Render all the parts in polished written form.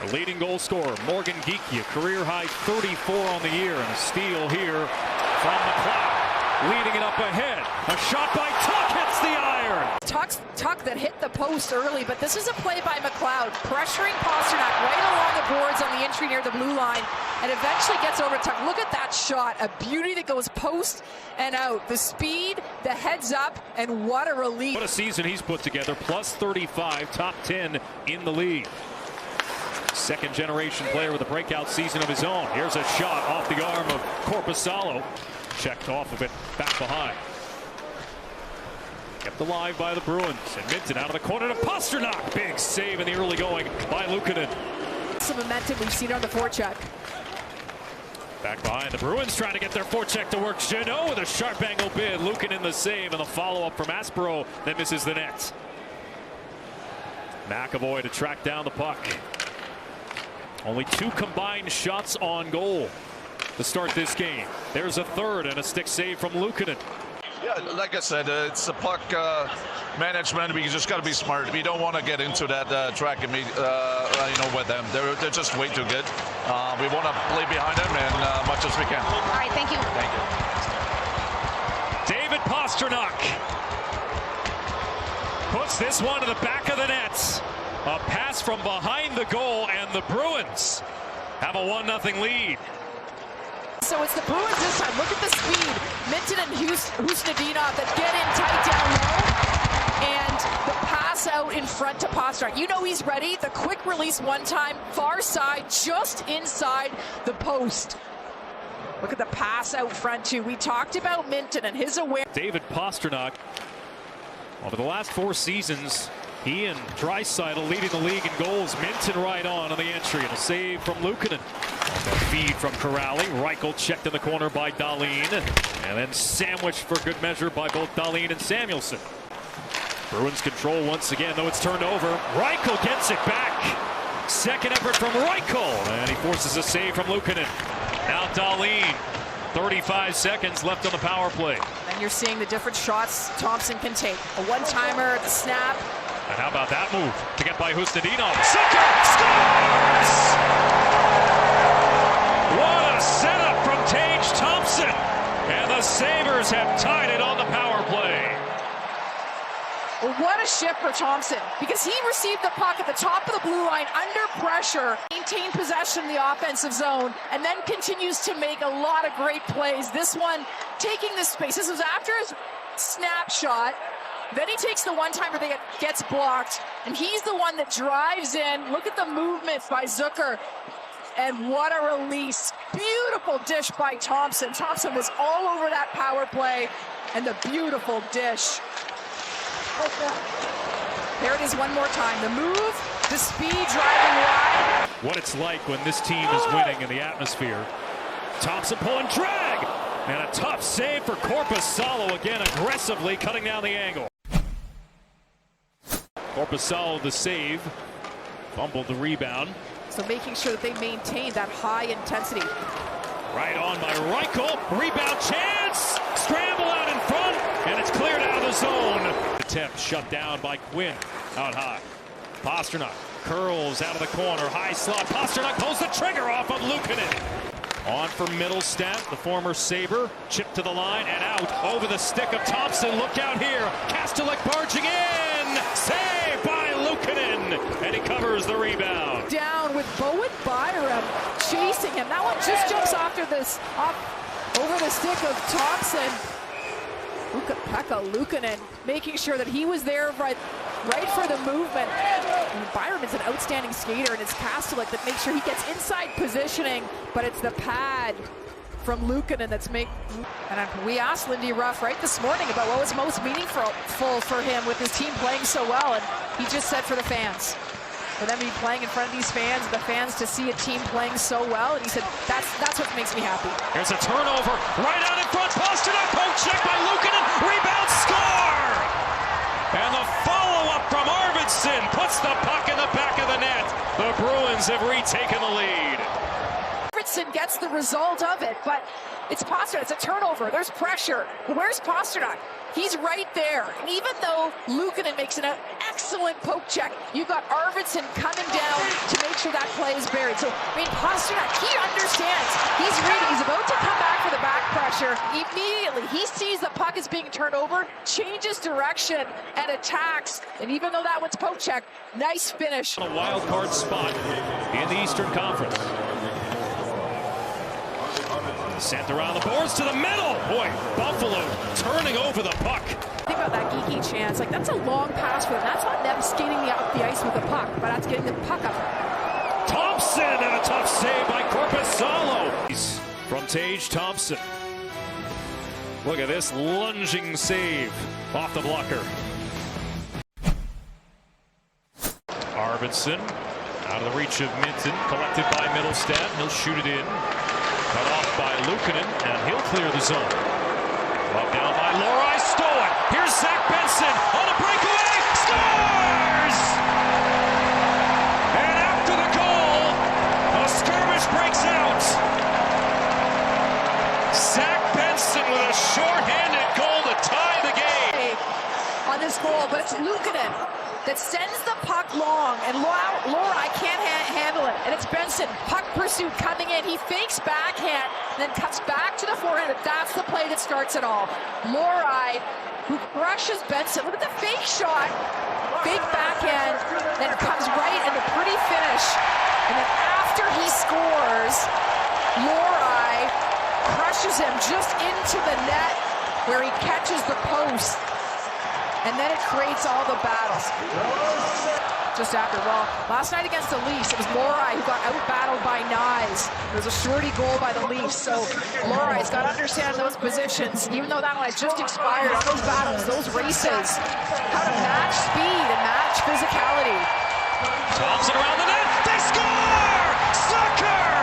The leading goal scorer, Morgan Geekie, a career-high 34 on the year, and a steal here from McLeod. Leading it up ahead. A shot by Tuck hits the iron. Tuck that hit the post early, but this is a play by McLeod, pressuring Pasternak right along the boards on the entry near the blue line, and eventually gets over to Tuck. Look at that shot, a beauty that goes post and out. The speed, the heads up, and what a relief. What a season he's put together, plus 35, top 10 in the league. Second generation player with a breakout season of his own. Here's a shot off the arm of Korpisalo. Checked off of it, back behind. Kept alive by the Bruins. And Minton out of the corner to Pasternak. Big save in the early going by Luukkonen. Some momentum we've seen on the forecheck. Back behind the Bruins trying to get their forecheck to work. Jeannot with a sharp angle bid. Luukkonen the save, and the follow-up from Aspero that misses the net. McAvoy to track down the puck. Only 2 combined shots on goal to start this game. There's a third and a stick save from Luukkonen. Yeah, like I said, it's a puck management. We just got to be smart. We don't want to get into that track and with them. They're just way too good. We want to play behind them and much as we can. All right, thank you. Thank you. David Pasternak puts this one to the back of the net. A pass from behind the goal, and the Bruins have a 1-0 lead. So it's the Bruins this time. Look at the speed. Minton and Husnudinov that get in tight down low. And the pass out in front to Pasternak. You know he's ready. The quick release one time, far side, just inside the post. Look at the pass out front too. We talked about Minton and his awareness. David Pasternak, over the last 4 seasons, he and Draisaitl leading the league in goals. Minton right on the entry, and a save from Luukkonen. A feed from Corrali. Reichel checked in the corner by Dahlin, and then sandwiched for good measure by both Dahlin and Samuelsson. Bruins control once again, though it's turned over. Reichel gets it back. Second effort from Reichel, and he forces a save from Luukkonen. Now Dahlin. 35 seconds left on the power play. And you're seeing the different shots Thompson can take. A one-timer, the snap. And how about that move to get by Husnudinov? Zucker scores! What a setup from Tage Thompson. And the Sabres have tied it on the power play. Well, what a shift for Thompson, because he received the puck at the top of the blue line under pressure, maintained possession in the offensive zone, and then continues to make a lot of great plays. This one taking the space. This was after his snapshot. Then he takes the one-timer that gets blocked, and he's the one that drives in. Look at the movement by Zucker, and what a release. Beautiful dish by Thompson. Thompson was all over that power play, and the beautiful dish. There it is one more time. The move, the speed, driving wide. What it's like when this team is winning in the atmosphere. Thompson pulling drag, and a tough save for Korpisalo again, aggressively cutting down the angle. Korpisalo the save, fumbled the rebound. So making sure that they maintain that high intensity. Right on by Reichel, rebound chance, scramble out in front, and it's cleared out of the zone. Attempt shut down by Quinn, out high. Pasternak curls out of the corner, high slot. Pasternak pulls the trigger off of Luukkonen. On for Middlestat, the former Sabre, chipped to the line and out over the stick of Thompson. Look out here, Kastelik barging in, save by Luukkonen, and he covers the rebound. Down with Bowen Byram chasing him. That one just jumps off over the stick of Thompson. Pekka Luukkonen making sure that he was there right for the movement. And Byram's an outstanding skater, and it's Kastelik that makes sure he gets inside positioning, but it's the pad from Luukkonen that's and we asked Lindy Ruff right this morning about what was most meaningful for him with his team playing so well, and he just said for the fans. For them to be playing in front of these fans, the fans to see a team playing so well, and he said, that's what makes me happy. Here's a turnover, right out in front, Pasternak, poke check by Luukkonen, rebound, score! And the follow-up from Arvidsson puts the puck in the back of the net. The Bruins have retaken the lead. Arvidsson gets the result of it, but it's Pastrnak. It's a turnover. There's pressure. Where's Pastrnak? He's right there. And even though Luukkonen makes an excellent poke check, you've got Arvidsson coming down to make sure that play is buried. So, I mean, Pastrnak, he understands. He's reading. He's about to come back for the back pressure. Immediately, he sees the puck is being turned over, changes direction, and attacks. And even though that one's poke check, nice finish. A wild card spot in the Eastern Conference. Sent around the boards to the middle. Boy, Buffalo turning over the puck. Think about that geeky chance. Like, that's a long pass for them. That's not them skating up the ice with the puck, but that's getting the puck up. Thompson, and a tough save by Korpisalo. From Tage Thompson. Look at this lunging save off the blocker. Arvidsson out of the reach of Minton. Collected by Middlestat. He'll shoot it in. Cut off by Luukkonen, and he'll clear the zone. Brought down by Lohrei, stolen. Here's Zach Benson on a breakaway, scores! And after the goal, a skirmish breaks out. Zach Benson with a shorthanded goal to tie the game. On this goal, but it's Luukkonen that sends the puck long, and Lohrei can't handle it. And it's Benson, puck pursuit coming in. He fakes backhand, and then cuts back to the forehand. That's the play that starts it all. Lohrei, who crushes Benson. Look at the fake shot. Fake backhand, then comes right, and a pretty finish. And then after he scores, Lohrei crushes him just into the net, where he catches the post. And then it creates all the battles. Just after, well, last night against the Leafs, it was Lohrei who got out-battled by Nyes. There was a shorty goal by the Leafs, so Lohrai's got to understand those positions, even though that one had just expired, on those battles, those races, how to match speed and match physicality. Thompson around the net, they score! Sucker!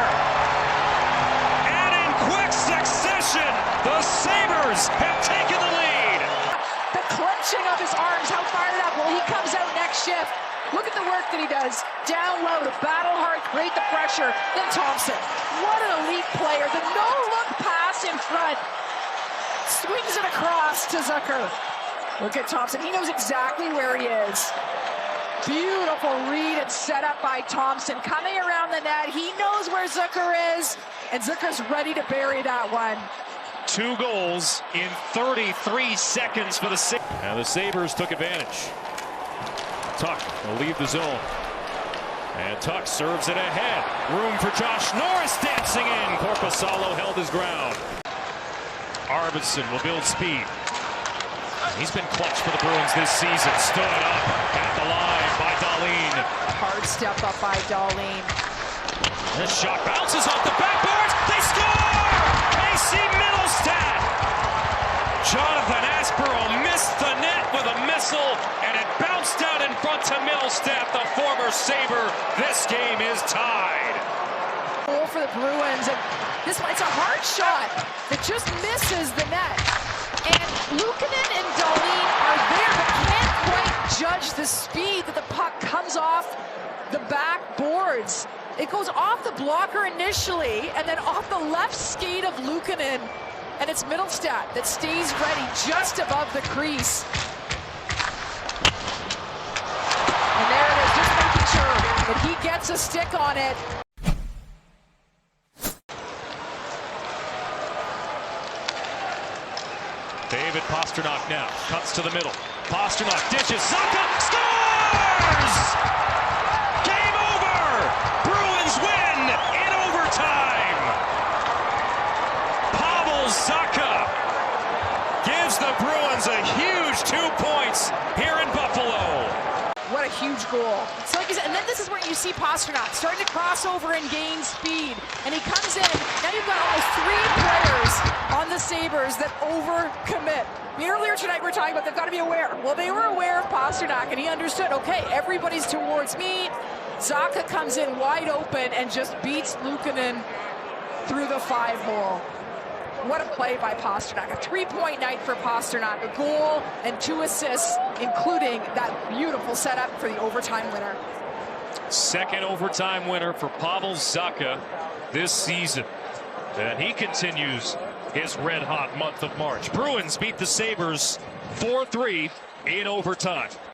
And in quick succession, the Sabres have taken the lead. Clenching of his arms, how fired up. Well, he comes out next shift. Look at the work that he does. Down low to battle hard, create the pressure. Then Thompson. What an elite player. The no-look pass in front. Swings it across to Zucker. Look at Thompson. He knows exactly where he is. Beautiful read and set up by Thompson. Coming around the net. He knows where Zucker is. And Zucker's ready to bury that one. 2 goals in 33 seconds for the Sabres. Now the Sabres took advantage. Tuck will leave the zone. And Tuck serves it ahead. Room for Josh Norris dancing in. Korpisalo held his ground. Arvidsson will build speed. He's been clutch for the Bruins this season. Stood up at the line by Dahlin. Hard step up by Dahlin. This shot bounces off the backboards. They score! Casey Middlestat! Jonathan Aspero missed the net with a missile, and it bounced out in front to Middlestat, the former Sabre. This game is tied. Goal for the Bruins, and this one, it's a hard shot that just misses the net. And Luukkonen and Dahlin are there, but can't quite judge the speed that the puck comes off the backboards. It goes off the blocker initially, and then off the left skate of Luukkonen, and it's Middlestat that stays ready just above the crease. And there it is, just making sure that he gets a stick on it. David Pastrnak now cuts to the middle. Pastrnak dishes, Zucker scores! Game over! Bruins win in overtime! Pavel Zacha gives the Bruins a huge 2 points here in Buffalo. What a huge goal. So like you said, and then this is where you see Pastrnak starting to cross over and gain speed. And he comes in. Now you've got almost 3 players on the Sabres that overcommit. I mean, earlier tonight we were talking about they've got to be aware. Well, they were aware of Pastrnak, and he understood, okay, everybody's towards me. Zacha comes in wide open and just beats Luukkonen through the 5-hole. What a play by Pastrnak. A 3-point night for Pastrnak. A goal and 2 assists, including that beautiful setup for the overtime winner. Second overtime winner for Pavel Zacha this season. And he continues his red-hot month of March. Bruins beat the Sabres 4-3 in overtime.